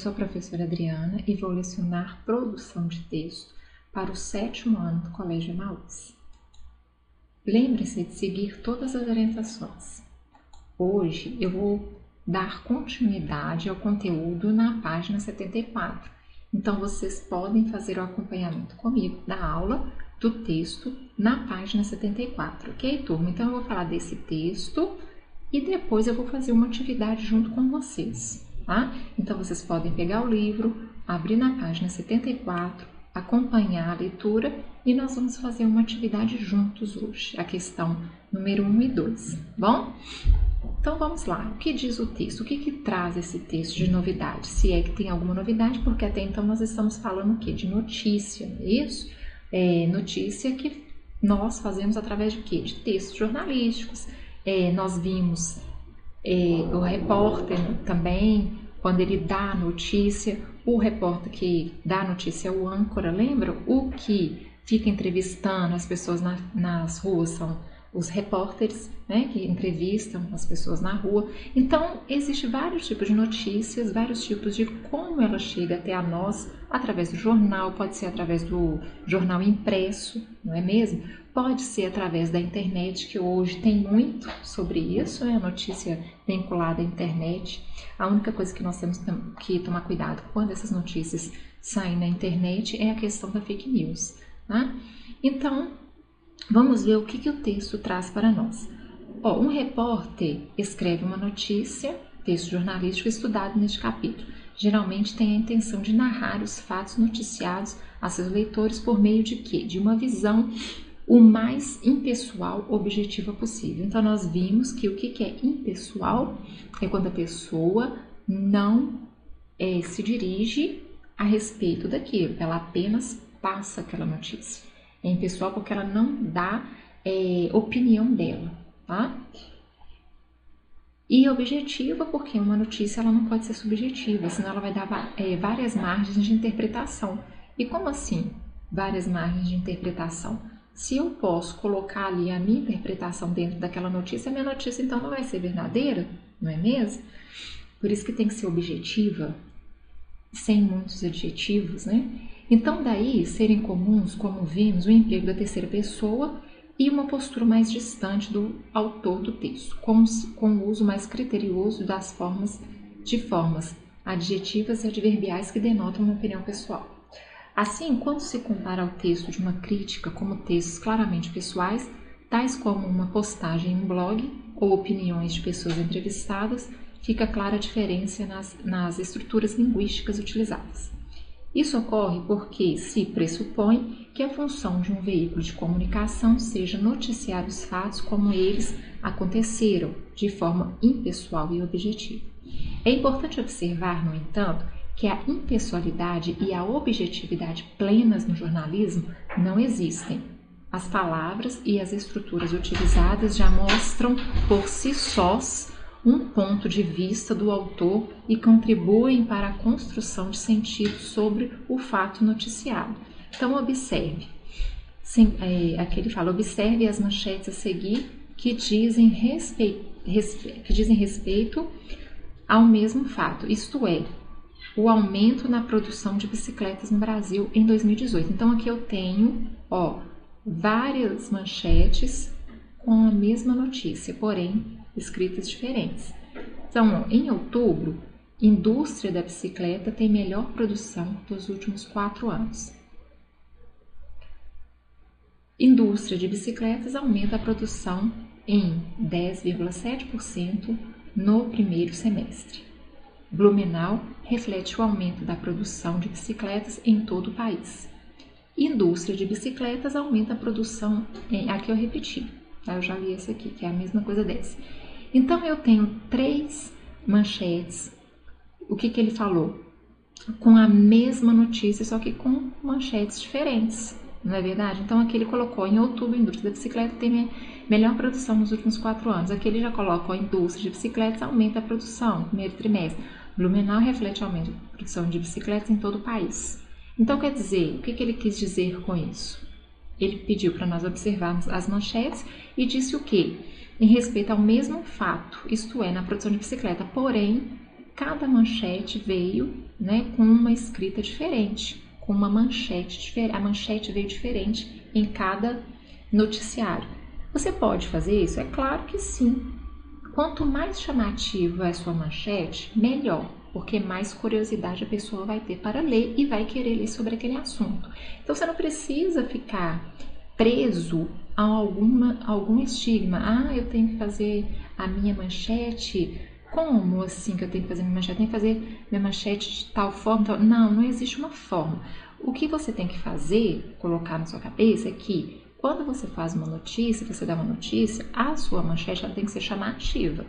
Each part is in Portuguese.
sou a professora Adriana e vou lecionar produção de texto para o 7º ano do Colégio Emaús. Lembre-se de seguir todas as orientações. Hoje eu vou dar continuidade ao conteúdo na página 74. Então, vocês podem fazer o acompanhamento comigo da aula do texto na página 74, ok, turma? Então, eu vou falar desse texto e depois eu vou fazer uma atividade junto com vocês, tá? Então, vocês podem pegar o livro, abrir na página 74, acompanhar a leitura e nós vamos fazer uma atividade juntos hoje, a questão número 1 e 2, bom? Então, vamos lá. O que diz o texto? O que traz esse texto de novidade? Se é que tem alguma novidade, porque até então nós estamos falando o quê? De notícia, não é isso? Notícia que nós fazemos através de quê? De textos jornalísticos. Nós vimos o repórter também, quando ele dá a notícia, o repórter que dá a notícia é o âncora, lembra? O que fica entrevistando as pessoas nas ruas são os repórteres, né, que entrevistam as pessoas na rua. Então, existe vários tipos de notícias, vários tipos de como ela chega até a nós, através do jornal, pode ser através do jornal impresso, não é mesmo? Pode ser através da internet, que hoje tem muito sobre isso, né, a notícia vinculada à internet. A única coisa que nós temos que tomar cuidado quando essas notícias saem na internet é a questão da fake news, tá? Então, vamos ver o que o texto traz para nós. Um repórter escreve uma notícia, texto jornalístico estudado neste capítulo. Geralmente tem a intenção de narrar os fatos noticiados a seus leitores por meio de quê? De uma visão o mais impessoal, objetiva possível. Então, nós vimos que o que é impessoal é quando a pessoa não se dirige a respeito daquilo, ela apenas passa aquela notícia. É impessoal porque ela não dá opinião dela, tá? E objetiva porque uma notícia ela não pode ser subjetiva, senão ela vai dar várias margens de interpretação. E como assim várias margens de interpretação? Se eu posso colocar ali a minha interpretação dentro daquela notícia, a minha notícia então não vai ser verdadeira, não é mesmo? Por isso que tem que ser objetiva, sem muitos adjetivos, né? Então, daí, serem comuns, como vimos, o emprego da terceira pessoa e uma postura mais distante do autor do texto, com o uso mais criterioso das formas adjetivas e adverbiais que denotam uma opinião pessoal. Assim, quando se compara ao texto de uma crítica como textos claramente pessoais, tais como uma postagem em um blog ou opiniões de pessoas entrevistadas, fica clara a diferença nas estruturas linguísticas utilizadas. Isso ocorre porque se pressupõe que a função de um veículo de comunicação seja noticiar os fatos como eles aconteceram, de forma impessoal e objetiva. É importante observar, no entanto, que a impessoalidade e a objetividade plenas no jornalismo não existem. As palavras e as estruturas utilizadas já mostram por si sós um ponto de vista do autor e contribuem para a construção de sentido sobre o fato noticiado. Então, observe. Aqui ele fala, observe as manchetes a seguir que dizem respeito ao mesmo fato, isto é, o aumento na produção de bicicletas no Brasil em 2018. Então, aqui eu tenho, várias manchetes com a mesma notícia, porém escritas diferentes. Então, em outubro, indústria da bicicleta tem melhor produção dos últimos 4 anos. Indústria de bicicletas aumenta a produção em 10,7% no primeiro semestre. Blumenau reflete o aumento da produção de bicicletas em todo o país. Indústria de bicicletas aumenta a produção aqui eu repeti, tá? Eu já li esse aqui, que é a mesma coisa dessa. Então, eu tenho 3 manchetes. O que ele falou? Com a mesma notícia, só que com manchetes diferentes, não é verdade? Então, aqui ele colocou, em outubro, a indústria da bicicleta tem melhor produção nos últimos 4 anos. Aqui ele já coloca, a indústria de bicicletas aumenta a produção no primeiro trimestre. Blumenau reflete o aumento de produção de bicicletas em todo o país. Então, quer dizer, o que ele quis dizer com isso? Ele pediu para nós observarmos as manchetes e disse o quê? Em respeito ao mesmo fato, isto é, na produção de bicicleta, porém, cada manchete veio, né, com uma escrita diferente, com uma manchete diferente. A manchete veio diferente em cada noticiário. Você pode fazer isso? É claro que sim. Quanto mais chamativa é a sua manchete, melhor, porque mais curiosidade a pessoa vai ter para ler e vai querer ler sobre aquele assunto. Então você não precisa ficar preso a algum estigma. Ah, eu tenho que fazer a minha manchete. Como assim que eu tenho que fazer minha manchete? Eu tenho que fazer minha manchete de tal forma? Tal... Não existe uma forma. O que você tem que fazer, colocar na sua cabeça, é que quando você faz uma notícia, você dá uma notícia, a sua manchete ela tem que ser chamativa.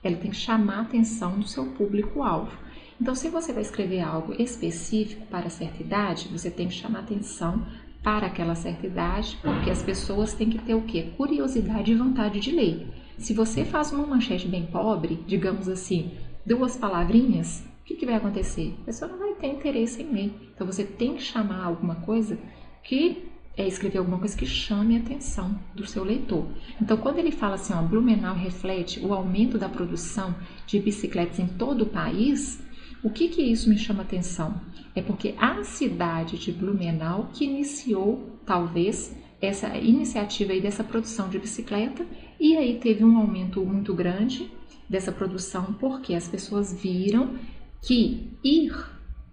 Ela tem que chamar a atenção do seu público-alvo. Então, se você vai escrever algo específico para certa idade, você tem que chamar a atenção para aquela certa idade, porque as pessoas têm que ter o quê? Curiosidade e vontade de ler. Se você faz uma manchete bem pobre, digamos assim, 2 palavrinhas, o que vai acontecer? A pessoa não vai ter interesse em ler. Então, você tem que chamar alguma coisa que escrever alguma coisa que chame a atenção do seu leitor. Então, quando ele fala assim, ó, Blumenau reflete o aumento da produção de bicicletas em todo o país, o que isso me chama a atenção? É porque a cidade de Blumenau que iniciou, talvez, essa iniciativa aí dessa produção de bicicleta, e aí teve um aumento muito grande dessa produção, porque as pessoas viram que ir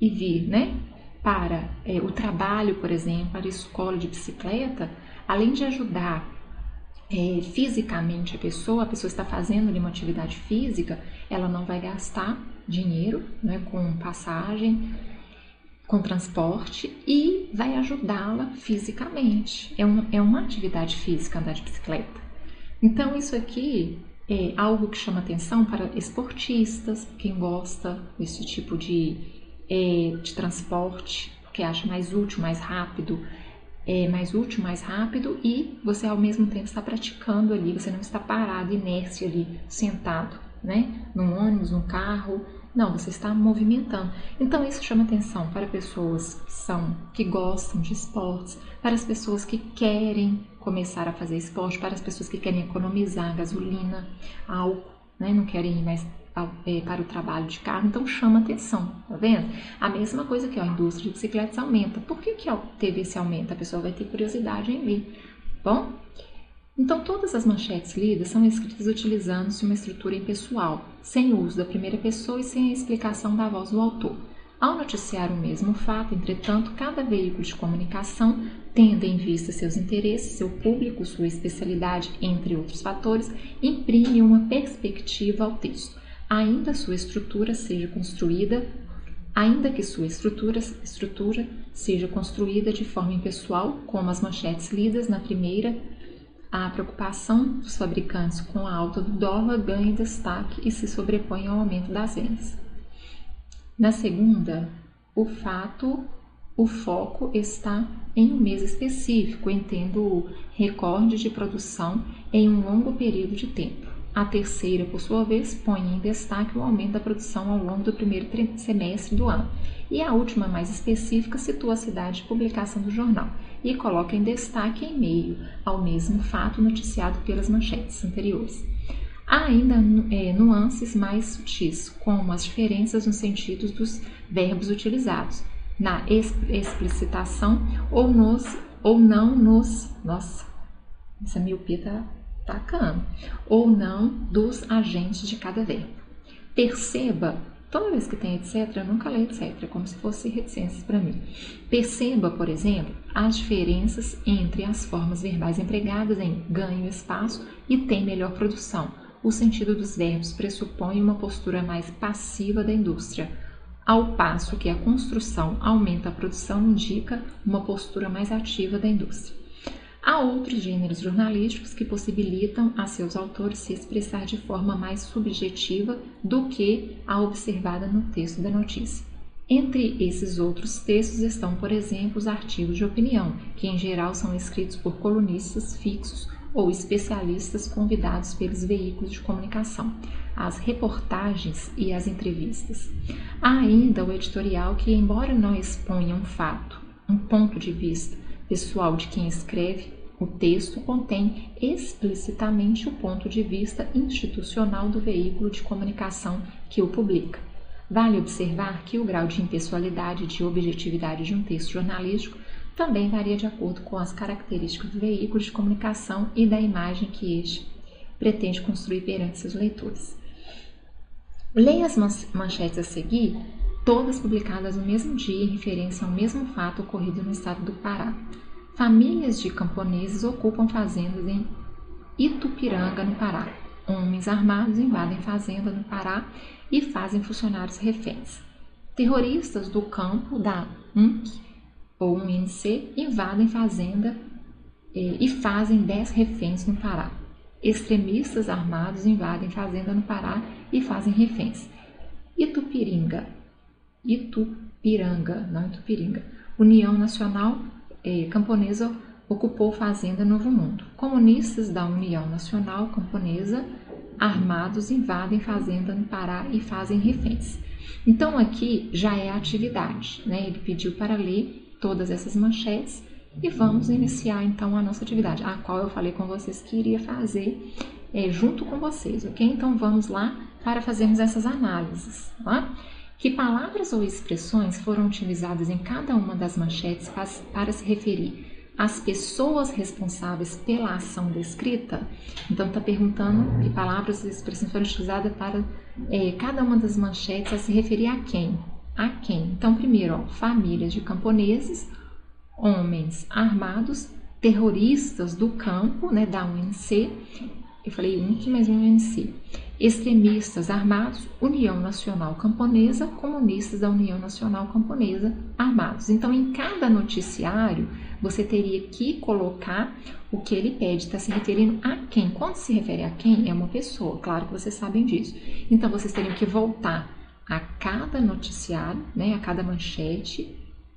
e vir, né, para o trabalho, por exemplo, para a escola de bicicleta, além de ajudar fisicamente a pessoa está fazendo ali uma atividade física, ela não vai gastar dinheiro, né, com passagem, com transporte, e vai ajudá-la fisicamente. É uma atividade física andar de bicicleta. Então isso aqui é algo que chama atenção para esportistas, quem gosta desse tipo de transporte, porque acha mais útil, mais rápido, e você ao mesmo tempo está praticando ali, você não está parado, inércia ali, sentado, né, num ônibus, num carro, não, você está movimentando. Então isso chama atenção para pessoas que gostam de esportes, para as pessoas que querem começar a fazer esporte, para as pessoas que querem economizar gasolina, álcool, né, não querem ir mais para o trabalho de carro, então chama atenção, tá vendo? A mesma coisa que a indústria de bicicletas aumenta. Por que teve esse aumento? A pessoa vai ter curiosidade em ler. Bom, então todas as manchetes lidas são escritas utilizando-se uma estrutura impessoal, sem o uso da primeira pessoa e sem a explicação da voz do autor. Ao noticiar o mesmo fato, entretanto, cada veículo de comunicação, tendo em vista seus interesses, seu público, sua especialidade, entre outros fatores, imprime uma perspectiva ao texto. Ainda que sua estrutura seja construída de forma impessoal, como as manchetes lidas na primeira, a preocupação dos fabricantes com a alta do dólar ganha destaque e se sobrepõe ao aumento das vendas. Na segunda, o foco está em um mês específico, entendo o recorde de produção em um longo período de tempo. A terceira, por sua vez, põe em destaque o aumento da produção ao longo do primeiro semestre do ano. E a última, mais específica, situa a cidade de publicação do jornal e coloca em destaque em meio ao mesmo fato noticiado pelas manchetes anteriores. Há ainda nuances mais sutis, como as diferenças nos sentidos dos verbos utilizados, na explicitação ou não nos... Nossa, essa miopia está tacando. Ou não dos agentes de cada verbo. Perceba, toda vez que tem etc, eu nunca leio etc, como se fosse reticências para mim. Perceba, por exemplo, as diferenças entre as formas verbais empregadas em ganho espaço e tem melhor produção. O sentido dos verbos pressupõe uma postura mais passiva da indústria, ao passo que a construção aumenta a produção indica uma postura mais ativa da indústria. Há outros gêneros jornalísticos que possibilitam a seus autores se expressar de forma mais subjetiva do que a observada no texto da notícia. Entre esses outros textos estão, por exemplo, os artigos de opinião, que em geral são escritos por colunistas fixos ou especialistas convidados pelos veículos de comunicação, as reportagens e as entrevistas. Há ainda o editorial que, embora não exponha um fato, um ponto de vista pessoal de quem escreve, o texto contém explicitamente o ponto de vista institucional do veículo de comunicação que o publica. Vale observar que o grau de impessoalidade e de objetividade de um texto jornalístico também varia de acordo com as características do veículo de comunicação e da imagem que este pretende construir perante seus leitores. Leia as manchetes a seguir, todas publicadas no mesmo dia em referência ao mesmo fato ocorrido no estado do Pará. Famílias de camponeses ocupam fazendas em Itupiranga, no Pará. Homens armados invadem fazenda no Pará e fazem funcionários reféns. Terroristas do campo da UNC ou UNC invadem fazenda e fazem 10 reféns no Pará. Extremistas armados invadem fazenda no Pará e fazem reféns. Itupiranga. União Nacional Camponesa ocupou fazenda Novo Mundo. Comunistas da União Nacional Camponesa armados invadem fazenda no Pará e fazem reféns. Então aqui já é a atividade, né? Ele pediu para ler todas essas manchetes e vamos iniciar então a nossa atividade, a qual eu falei com vocês que iria fazer junto com vocês, ok? Então vamos lá para fazermos essas análises, tá? Que palavras ou expressões foram utilizadas em cada uma das manchetes para se referir às pessoas responsáveis pela ação descrita? Então, está perguntando que palavras ou expressões foram utilizadas para cada uma das manchetes a se referir a quem? A quem? Então, primeiro, famílias de camponeses, homens armados, terroristas do campo, né, da UNC, eu falei UNC, mas não UNC, extremistas armados, União Nacional Camponesa, comunistas da União Nacional Camponesa armados. Então, em cada noticiário, você teria que colocar o que ele pede, está se referindo a quem. Quando se refere a quem, é uma pessoa, claro que vocês sabem disso. Então, vocês teriam que voltar a cada noticiário, né, a cada manchete,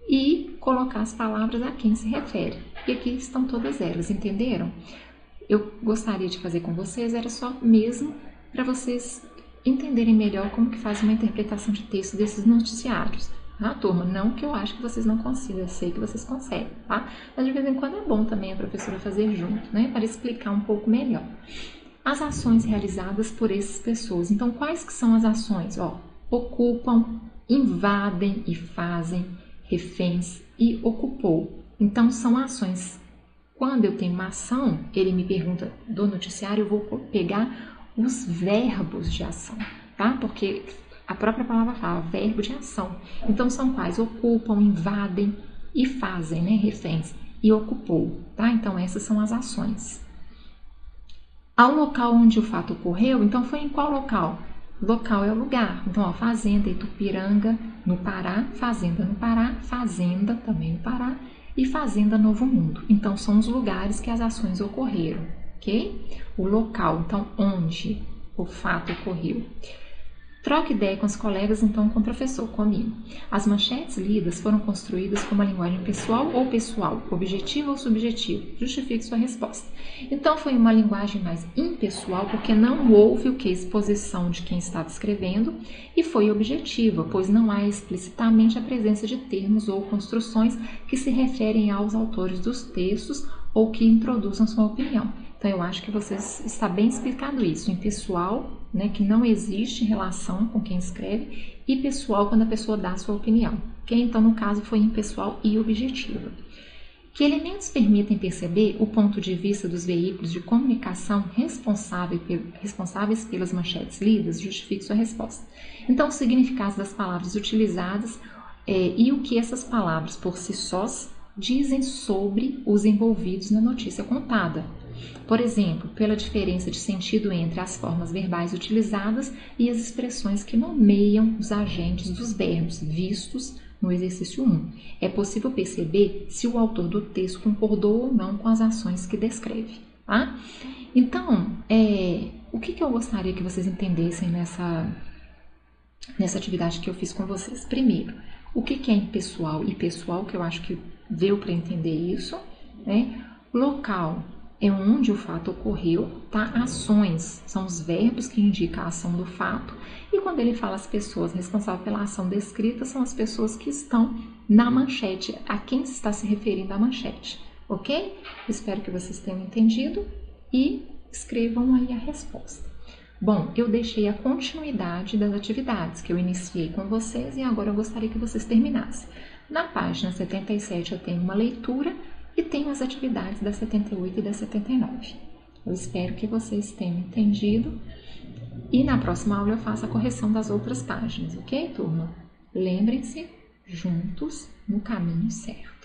e colocar as palavras a quem se refere. E aqui estão todas elas, entenderam? Eu gostaria de fazer com vocês, era só mesmo para vocês entenderem melhor como que faz uma interpretação de texto desses noticiários, tá, turma? Não que eu acho que vocês não consigam, eu sei que vocês conseguem, tá? Mas de vez em quando é bom também a professora fazer junto, né? Para explicar um pouco melhor. As ações realizadas por essas pessoas. Então, quais que são as ações? Ocupam, invadem e fazem, reféns e ocupou. Então, são ações. Quando eu tenho uma ação, ele me pergunta do noticiário, eu vou pegar os verbos de ação, tá? Porque a própria palavra fala verbo de ação. Então, são quais? Ocupam, invadem e fazem, né? Reféns e ocupou, tá? Então, essas são as ações. Ao local onde o fato ocorreu, então foi em qual local? Local é o lugar. Então, fazenda Itupiranga, no Pará, fazenda no Pará, fazenda também no Pará, e Fazenda Novo Mundo. Então, são os lugares que as ações ocorreram, ok? O local, então, onde o fato ocorreu. Troque ideia com os colegas, então, com o professor, comigo. As manchetes lidas foram construídas com uma linguagem pessoal ou pessoal, objetiva ou subjetiva. Justifique sua resposta. Então, foi uma linguagem mais impessoal, porque não houve o que? Exposição de quem estava escrevendo, e foi objetiva, pois não há explicitamente a presença de termos ou construções que se referem aos autores dos textos ou que introduzam sua opinião. Então, eu acho que está bem explicado isso, impessoal, né, que não existe relação com quem escreve, e pessoal quando a pessoa dá a sua opinião. Okay? Então, no caso, foi impessoal e objetiva. Que elementos permitem perceber o ponto de vista dos veículos de comunicação responsáveis pelas manchetes lidas? Justifique sua resposta. Então, o significado das palavras utilizadas e o que essas palavras por si sós dizem sobre os envolvidos na notícia contada. Por exemplo, pela diferença de sentido entre as formas verbais utilizadas e as expressões que nomeiam os agentes dos verbos vistos no exercício 1. É possível perceber se o autor do texto concordou ou não com as ações que descreve. Tá? Então, o que eu gostaria que vocês entendessem nessa atividade que eu fiz com vocês? Primeiro, o que é impessoal e pessoal, que eu acho que deu para entender isso, né? Local é onde o fato ocorreu, tá? Ações são os verbos que indicam a ação do fato, e quando ele fala as pessoas responsáveis pela ação descrita, são as pessoas que estão na manchete, a quem se está se referindo a manchete, ok? Espero que vocês tenham entendido e escrevam aí a resposta. Bom, eu deixei a continuidade das atividades que eu iniciei com vocês e agora eu gostaria que vocês terminassem. Na página 77 eu tenho uma leitura e tenho as atividades da 78 e da 79. Eu espero que vocês tenham entendido e na próxima aula eu faço a correção das outras páginas, ok, turma? Lembrem-se, juntos no caminho certo.